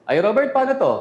Ay, Robert, paano to?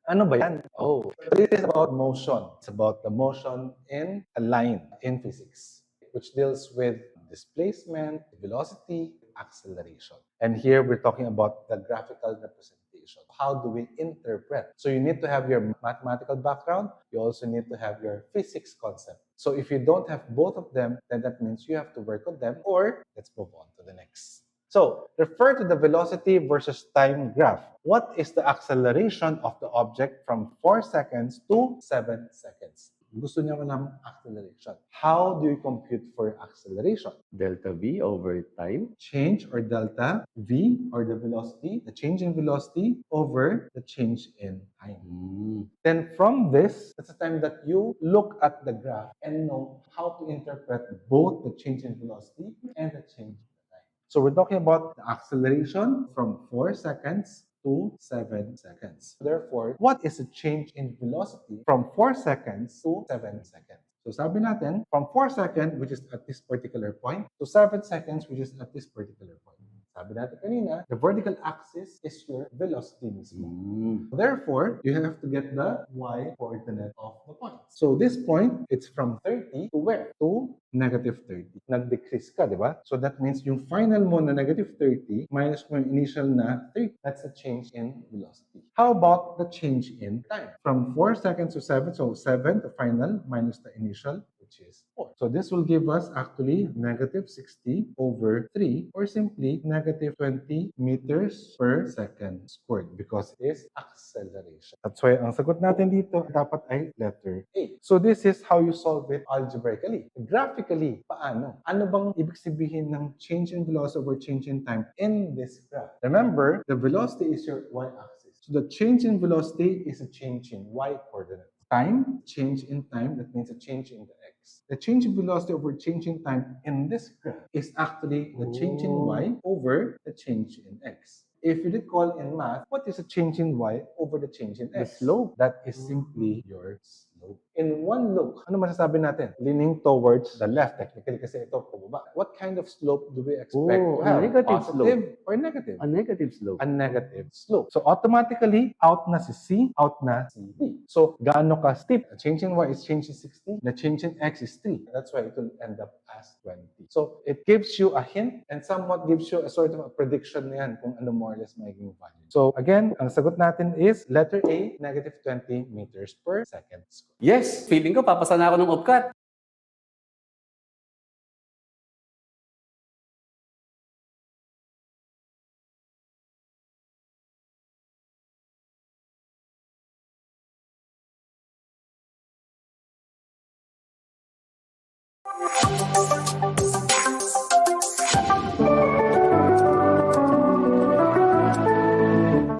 Ano ba yan? Oh, this is about motion. It's about the motion in a line in physics, which deals with displacement, velocity, acceleration. And here we're talking about the graphical representation. How do we interpret? So you need to have your mathematical background. You also need to have your physics concept. So if you don't have both of them, then that means you have to work on them, or let's move on to the next. So, refer to the velocity versus time graph. What is the acceleration of the object from 4 seconds to 7 seconds? Gusto niya malaman acceleration. How do you compute for acceleration? Delta V over time? Change or delta V or the velocity, the change in velocity over the change in time. Then from this, that's the time that you look at the graph and know how to interpret both the change in velocity and the change in time. So we're talking about the acceleration from 4 seconds to 7 seconds. Therefore, what is the change in velocity from 4 seconds to 7 seconds? So sabi natin, from 4 seconds, which is at this particular point, to 7 seconds, which is at this particular point. Sabi natin kanina, the vertical axis is your velocity mismo. Therefore, you have to get the y coordinate of the point. So this point, it's from 30 to where? To negative 30. Nag-decrease ka, di ba? So that means yung final mo na negative 30 minus mo yung initial na 30. That's the change in velocity. How about the change in time? From 4 seconds to 7, so 7, the final, minus the initial, which is 4. So this will give us actually negative 60 over 3, or simply negative 20 meters per second squared, because it is acceleration. That's why ang sagot natin dito dapat ay letter A. So this is how you solve it algebraically. Graphically, paano? Ano bang ibig sabihin ng change in velocity over change in time in this graph? Remember, the velocity is your y-axis. So the change in velocity is a change in y coordinate. Time, change in time, that means a change in the x. The change in velocity over change in time in this graph is actually the change in y over the change in x. If you recall in math, what is the change in y over the change in x? The slope. That is simply your slope. In one look, ano masasabi natin? Leaning towards the left. Technically kasi ito pababa. What kind of slope do we expect to have? Negative Positive slope. or negative? A negative slope. A negative slope. So automatically, out na si C, out na si D. So gaano ka steep? The change in y is change in 60. The change in x is 3. That's why it will end up as 20. So it gives you a hint and somewhat gives you a sort of a prediction na yan kung ano more or less magiging value. So again, ang sagot natin is letter A, negative 20 meters per second squared. Yes, feeling ko papasa na ako ng UPCAT.